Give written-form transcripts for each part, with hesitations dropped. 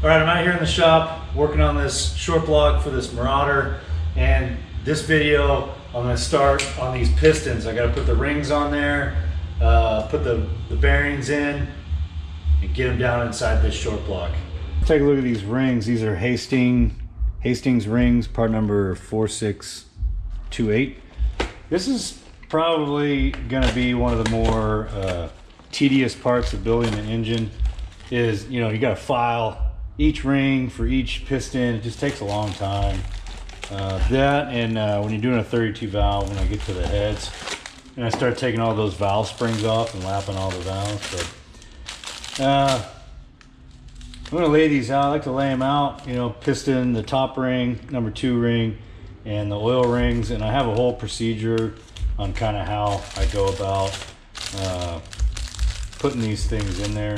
All right, I'm out here in the shop working on this short block for this Marauder, and this video I'm going to start on these pistons. I got to put the rings on there, put the bearings in, and get them down inside this short block. Take a look at these rings. These are Hastings rings, part number 4628. This is probably going to be one of the more tedious parts of building an engine. Is, you know, you got to file each ring for each piston. It just takes a long time. That and when you're doing a 32 valve, when I get to the heads and I start taking all those valve springs off and lapping all the valves. But I'm gonna lay these out. I like to lay them out, you know, piston, the top ring, number 2 ring, and the oil rings. And I have a whole procedure on kind of how I go about putting these things in there.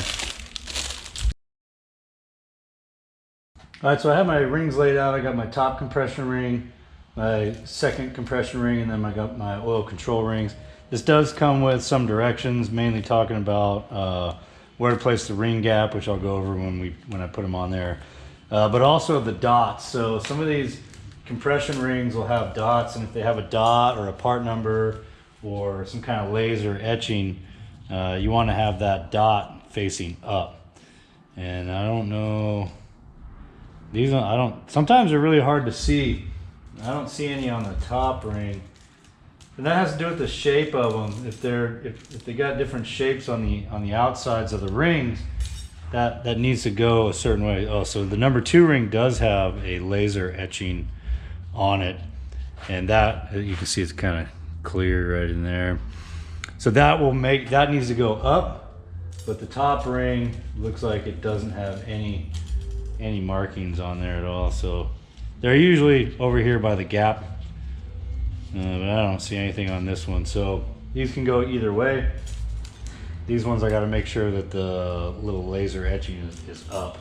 All right, so I have my rings laid out. I got my top compression ring, my second compression ring, and then I got my oil control rings. This does come with some directions, mainly talking about where to place the ring gap, which I'll go over when I put them on there. But also the dots. So some of these compression rings will have dots, and if they have a dot or a part number or some kind of laser etching, you want to have that dot facing up. And I don't know. These sometimes they're really hard to see. I don't see any on the top ring. And that has to do with the shape of them. If they got different shapes on the outsides of the rings, that needs to go a certain way. Oh, so the number 2 ring does have a laser etching on it. And that, you can see it's kind of clear right in there. So that needs to go up, but the top ring looks like it doesn't have any markings on there at all. So they're usually over here by the gap, but I don't see anything on this one. So these can go either way. These ones I got to make sure that the little laser etching is up.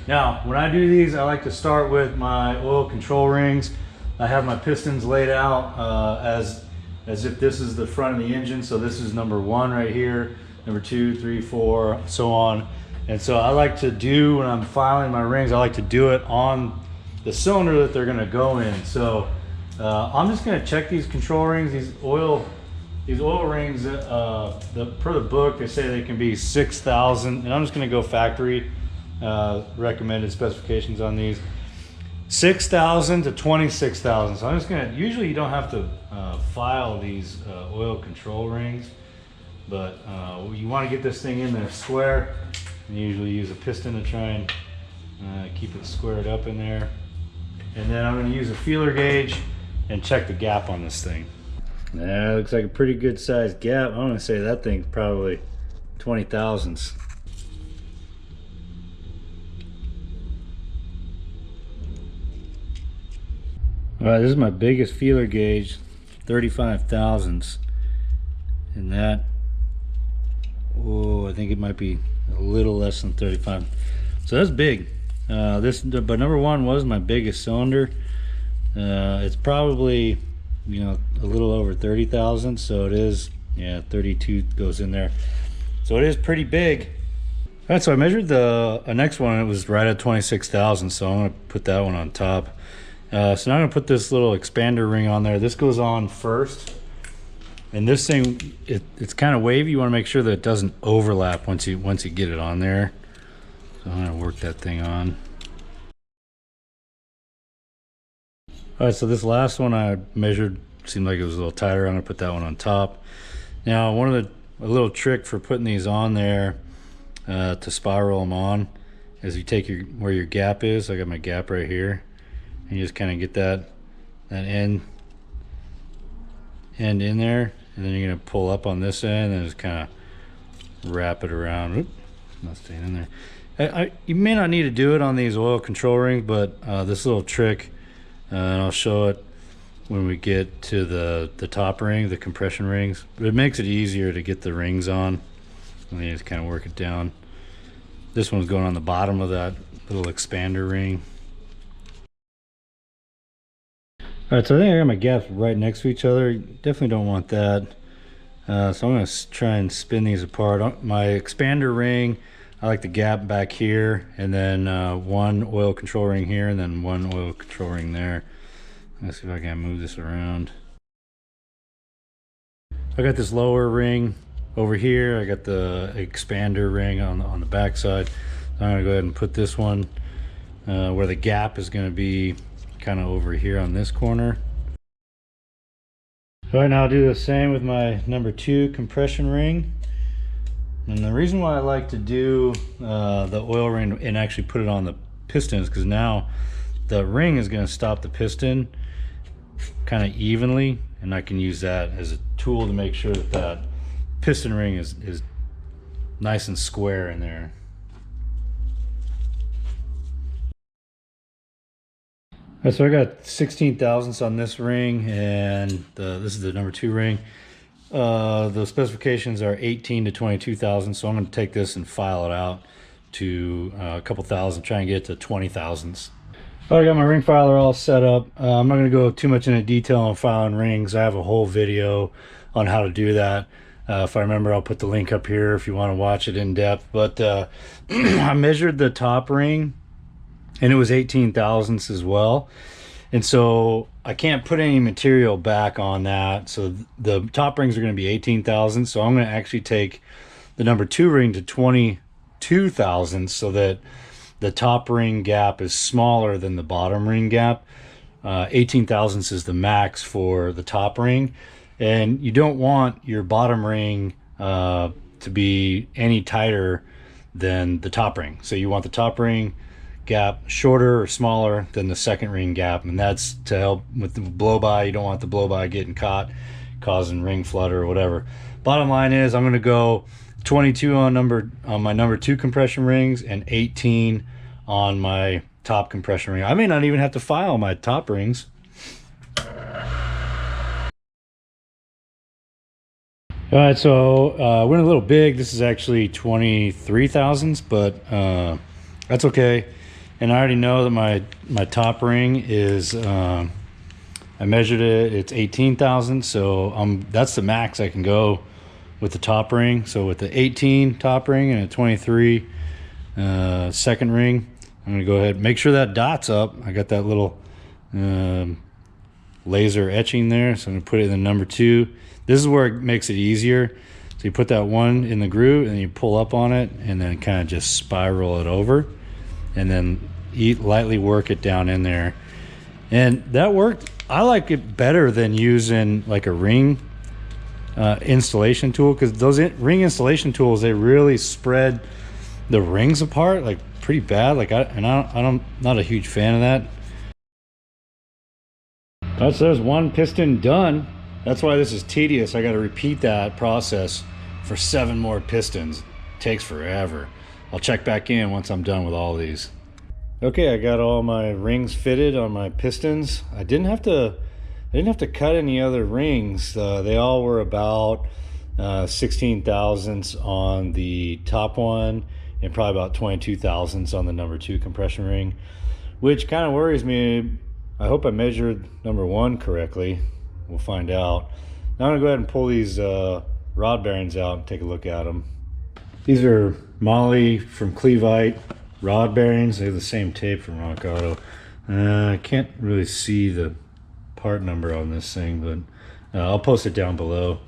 Now when I do these, I like to start with my oil control rings. I have my pistons laid out as if this is the front of the engine. So this is number 1 right here, number 2, 3, 4, so on. And so I like to do, when I'm filing my rings, I like to do it on the cylinder that they're gonna go in. So I'm just gonna check these control rings, these oil rings, per the book, they say they can be 6,000, and I'm just gonna go factory recommended specifications on these. 6,000 to 26,000. So I'm just gonna, usually you don't have to file these oil control rings, but you wanna get this thing in there square. And usually use a piston to try and keep it squared up in there. And then I'm going to use a feeler gauge and check the gap on this thing. That looks like a pretty good sized gap. I'm going to say that thing's probably 20 thousandths. All right, this is my biggest feeler gauge, 35 thousandths. And that, oh, I think it might be a little less than 35. So that's big. But number 1 was my biggest cylinder. It's probably, you know, a little over 30,000. So it is, yeah, 32 goes in there. So it is pretty big. All right, so I measured the next one. It was right at 26,000. So I'm gonna put that one on top. So now I'm gonna put this little expander ring on there. This goes on first. And this thing, it's kind of wavy. You want to make sure that it doesn't overlap once you get it on there. So I'm going to work that thing on. All right, so this last one I measured seemed like it was a little tighter. I'm going to put that one on top. Now, a little trick for putting these on there to spiral them on is you take where your gap is. I got my gap right here, and you just kind of get that end in there. And then you're going to pull up on this end and just kind of wrap it around. Oop, not staying in there. You may not need to do it on these oil control rings, but this little trick, and I'll show it when we get to the top ring, the compression rings. But it makes it easier to get the rings on. And then you just kind of work it down. This one's going on the bottom of that little expander ring. All right, so I think I got my gaps right next to each other. Definitely don't want that. So I'm going to try and spin these apart. My expander ring, I like the gap back here, and then one oil control ring here, and then one oil control ring there. Let's see if I can move this around. I got this lower ring over here. I got the expander ring on the back side. I'm gonna go ahead and put this one where the gap is gonna be kind of over here on this corner. All right, now I'll do the same with my number 2 compression ring. And the reason why I like to do the oil ring and actually put it on the pistons, because now the ring is going to stop the piston kind of evenly, and I can use that as a tool to make sure that that piston ring is nice and square in there. All right, so I got 16 thousandths on this ring, and this is the number 2 ring. The specifications are 18 to 22 thousandths, so I'm going to take this and file it out to a couple thousand, try and get to 20 thousandths. I got my ring filer all set up. I'm not going to go too much into detail on filing rings. I have a whole video on how to do that. If I remember, I'll put the link up here if you want to watch it in depth. But I measured the top ring, and it was 18 thousandths as well. And so I can't put any material back on that. So the top rings are going to be 18 thousandths. So I'm going to actually take the number 2 ring to 22 thousandths so that the top ring gap is smaller than the bottom ring gap. 18 thousandths is the max for the top ring. And you don't want your bottom ring to be any tighter than the top ring. So you want the top ring gap shorter or smaller than the second ring gap, and that's to help with the blow by. You don't want the blow by getting caught, causing ring flutter or whatever. Bottom line is I'm going to go 22 on my number 2 compression rings and 18 on my top compression ring. I may not even have to file my top rings. All right, so went a little big. This is actually 23 thousandths, but that's okay. And I already know that my top ring is, I measured it, it's 18 thousandths, so that's the max I can go with the top ring. So with the 18 top ring and a 23 second ring, I'm gonna go ahead and make sure that dot's up. I got that little laser etching there, so I'm gonna put it in the number 2. This is where it makes it easier. So you put that one in the groove and you pull up on it and then kind of just spiral it over, and then lightly work it down in there. And that worked. I like it better than using like a ring installation tool, because those ring installation tools, they really spread the rings apart like pretty bad. Like I'm not a huge fan of that. All right, so there's one piston done. That's why this is tedious. I got to repeat that process for 7 more pistons. It takes forever. I'll check back in once I'm done with all these. Okay, I got all my rings fitted on my pistons. I didn't have to cut any other rings. They all were about 16 thousandths on the top one, and probably about 22 thousandths on the number 2 compression ring, which kind of worries me. I hope I measured number 1 correctly. We'll find out. Now I'm gonna go ahead and pull these rod bearings out and take a look at them. These are Mahle from Cleveite rod bearings. They have the same tape from Rock Auto. I can't really see the part number on this thing, but I'll post it down below.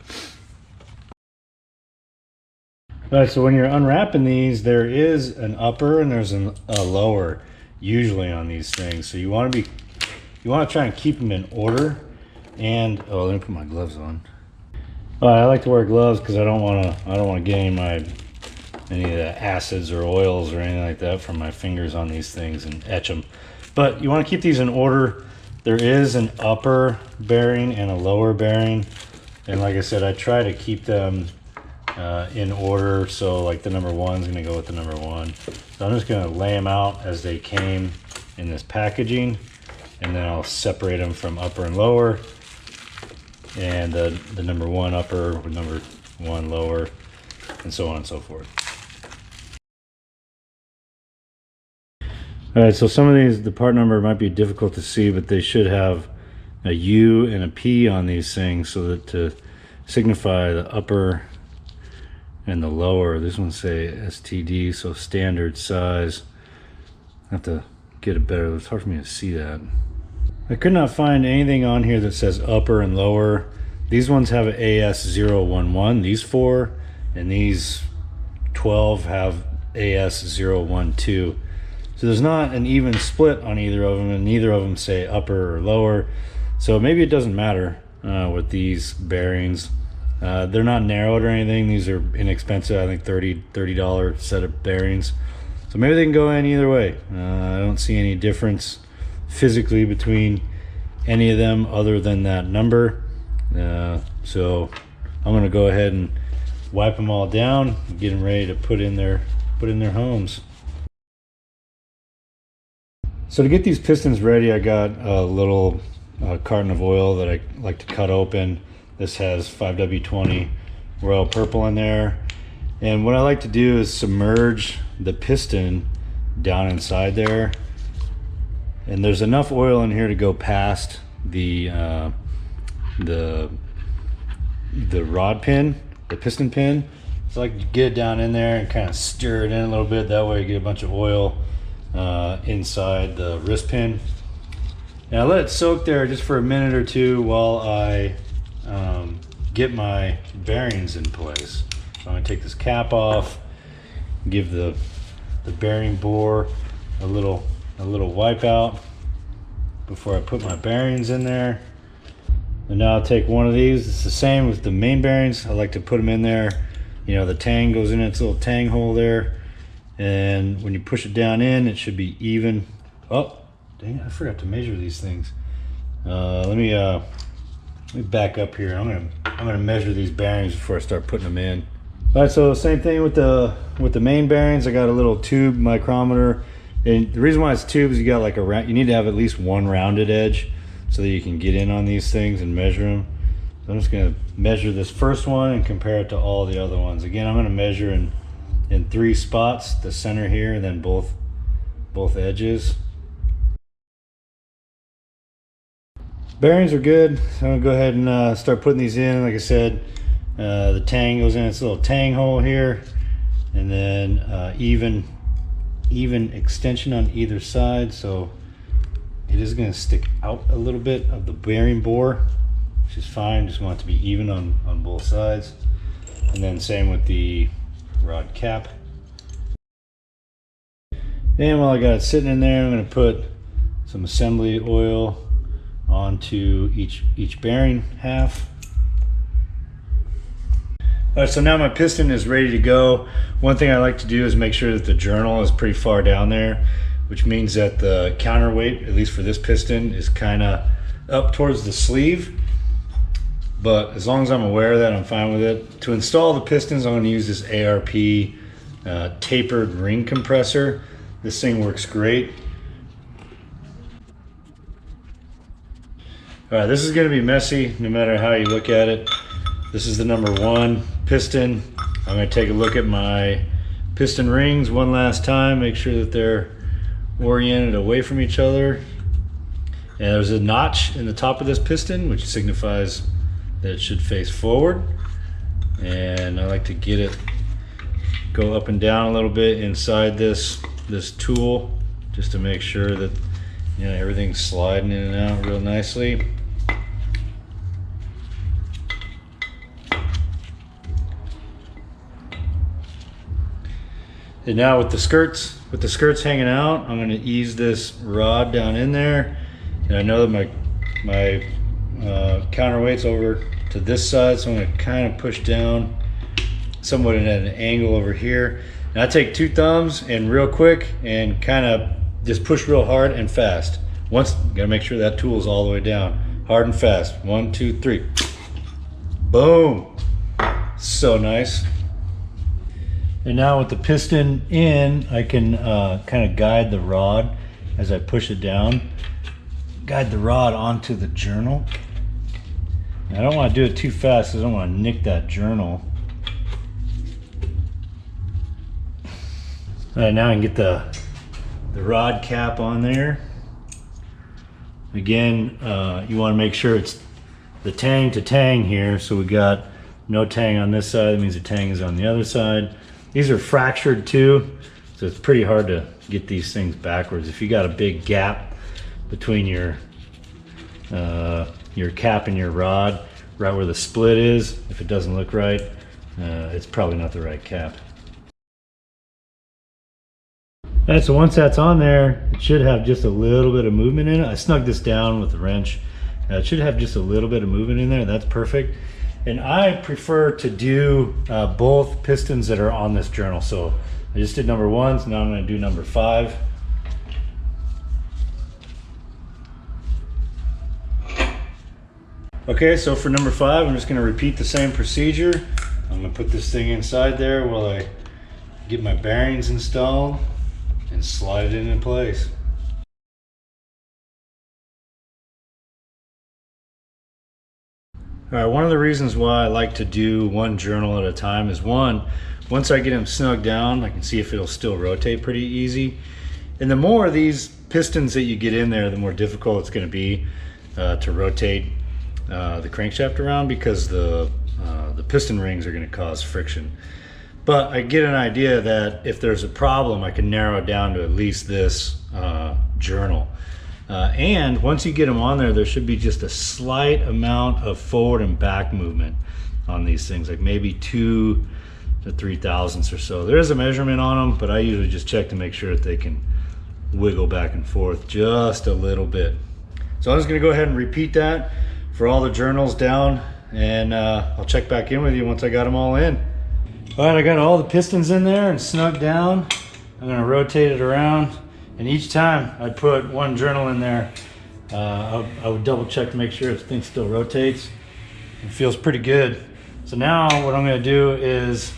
All right, so when you're unwrapping these, there is an upper and there's a lower usually on these things. So you want to try and keep them in order. And let me put my gloves on. I like to wear gloves because I don't want to get any of the acids or oils or anything like that from my fingers on these things and etch them. But you want to keep these in order. There is an upper bearing and a lower bearing, and like I said, I try to keep them in order. So like the number 1 is going to go with the number 1. So I'm just going to lay them out as they came in this packaging, and then I'll separate them from upper and lower, and the number 1 upper with number 1 lower, and so on and so forth. All right, so some of these, the part number might be difficult to see, but they should have a U and a P on these things so that to signify the upper and the lower. This ones say STD, so standard size. I have to get it better. It's hard for me to see that. I could not find anything on here that says upper and lower. These ones have an AS011, these 4, and these 12 have AS012. So there's not an even split on either of them, and neither of them say upper or lower. So maybe it doesn't matter with these bearings. They're not narrowed or anything. These are inexpensive. I think $30 set of bearings. So maybe they can go in either way. I don't see any difference physically between any of them other than that number. So I'm gonna go ahead and wipe them all down and get them ready to put in their homes. So to get these pistons ready, I got a little carton of oil that I like to cut open. This has 5W20 royal purple in there. And what I like to do is submerge the piston down inside there. And there's enough oil in here to go past the rod pin, the piston pin. So I like to get it down in there and kind of stir it in a little bit. That way you get a bunch of oil inside the wrist pin. And I let it soak there just for a minute or two while I get my bearings in place. So I'm gonna take this cap off, give the bearing bore a little wipe out before I put my bearings in there. And now I'll take one of these. It's the same with the main bearings. I like to put them in there. You know, the tang goes in its little tang hole there. And when you push it down in, it should be even. Oh, dang it, I forgot to measure these things. Let me back up here. I'm gonna measure these bearings before I start putting them in. All right, so same thing with the main bearings. I got a little tube micrometer, and the reason why it's tube is you got like you need to have at least one rounded edge so that you can get in on these things and measure them. So I'm just gonna measure this first one and compare it to all the other ones. Again, I'm gonna measure in 3 spots, the center here, and then both edges. Bearings are good. So I'm gonna go ahead and start putting these in. Like I said, the tang goes in its little tang hole here, and then even extension on either side, so it is going to stick out a little bit of the bearing bore, which is fine. Just want it to be even on both sides. And then same with the rod cap. And while I got it sitting in there, I'm going to put some assembly oil onto each bearing half. All right, so now my piston is ready to go. One thing I like to do is make sure that the journal is pretty far down there, which means that the counterweight, at least for this piston, is kind of up towards the sleeve. But as long as I'm aware of that, I'm fine with it. To install the pistons, I'm going to use this ARP tapered ring compressor. This thing works great. All right, this is going to be messy no matter how you look at it. This is the number 1 piston. I'm going to take a look at my piston rings one last time, make sure that they're oriented away from each other. And there's a notch in the top of this piston, which signifies that it should face forward. And I like to get it, go up and down a little bit inside this tool, just to make sure that, you know, everything's sliding in and out real nicely. And now with the skirts hanging out, I'm going to ease this rod down in there. And I know that my counterweight's over to this side, so I'm going to kind of push down somewhat at an angle over here. And I take 2 thumbs and real quick and kind of just push real hard and fast. Once, gotta make sure that tool is all the way down. Hard and fast. 1, 2, 3. Boom. So nice. And now with the piston in, I can kind of guide the rod as I push it down. Guide the rod onto the journal. And I don't want to do it too fast because I don't want to nick that journal. All right, now I can get the rod cap on there. Again, you want to make sure it's the tang to tang here. So we got No tang on this side, that means the tang is on the other side. These are fractured too, so it's pretty hard to get these things backwards. If you got a big gap between your cap and your rod, right where the split is, if it doesn't look right, it's probably not the right cap. Alright, so once that's on there, it should have just a little bit of movement in it. I snugged this down with the wrench. It should have just a little bit of movement in there. That's perfect. And I prefer to do both pistons that are on this journal. So I just did number 1, so now I'm going to do number 5. Okay, so for number 5, I'm just going to repeat the same procedure. I'm going to put this thing inside there while I get my bearings installed and slide it into place. All right, one of the reasons why I like to do one journal at a time is one, once I get them snugged down, I can see if it'll still rotate pretty easy. And the more of these pistons that you get in there, the more difficult it's going to be to rotate the crankshaft around, because the piston rings are going to cause friction. But I get an idea that if there's a problem, I can narrow it down to at least this journal. And once you get them on there, there should be just a slight amount of forward and back movement on these things, like maybe 2 to 3 thousandths or so. There is a measurement on them, but I usually just check to make sure that they can wiggle back and forth just a little bit. So I'm just going to go ahead and repeat that for all the journals down, and I'll check back in with you once I got them all in. All right, I got all the pistons in there and snugged down. I'm going to rotate it around. And each time I put one journal in there, I would double check to make sure the thing still rotates. It feels pretty good. So now what I'm going to do is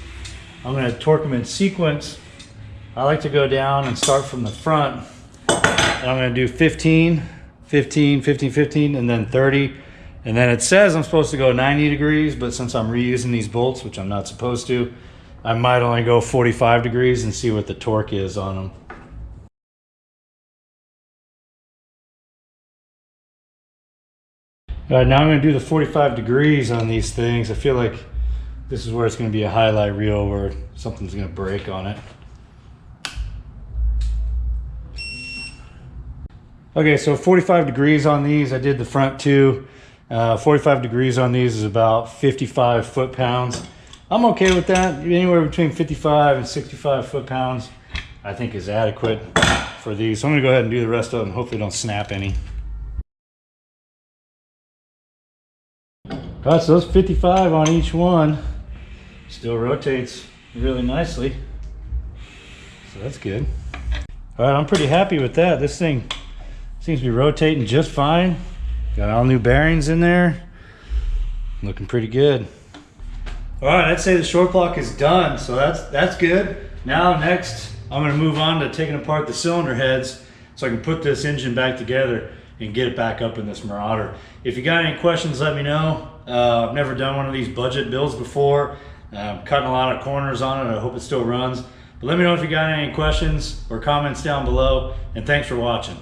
I'm going to torque them in sequence. I like to go down and start from the front. And I'm going to do 15, 15, 15, 15, and then 30. And then it says I'm supposed to go 90 degrees, but since I'm reusing these bolts, which I'm not supposed to, I might only go 45 degrees and see what the torque is on them. All right, now I'm going to do the 45 degrees on these things. I feel like this is where it's going to be a highlight reel where something's going to break on it. Okay, so 45 degrees on these. I did the front two. 45 degrees on these is about 55 foot-pounds. I'm okay with that. Anywhere between 55 and 65 foot-pounds I think is adequate for these. So I'm going to go ahead and do the rest of them. Hopefully don't snap any. All right, so those 55 on each one still rotates really nicely. So that's good. All right, I'm pretty happy with that. This thing seems to be rotating just fine. Got all new bearings in there. Looking pretty good. All right, I'd say the short block is done, so that's good. Now next, I'm gonna move on to taking apart the cylinder heads so I can put this engine back together and get it back up in this Marauder. If you got any questions, let me know. I've never done one of these budget builds before. I'm cutting a lot of corners on it. I hope it still runs. But let me know if you got any questions or comments down below, and thanks for watching.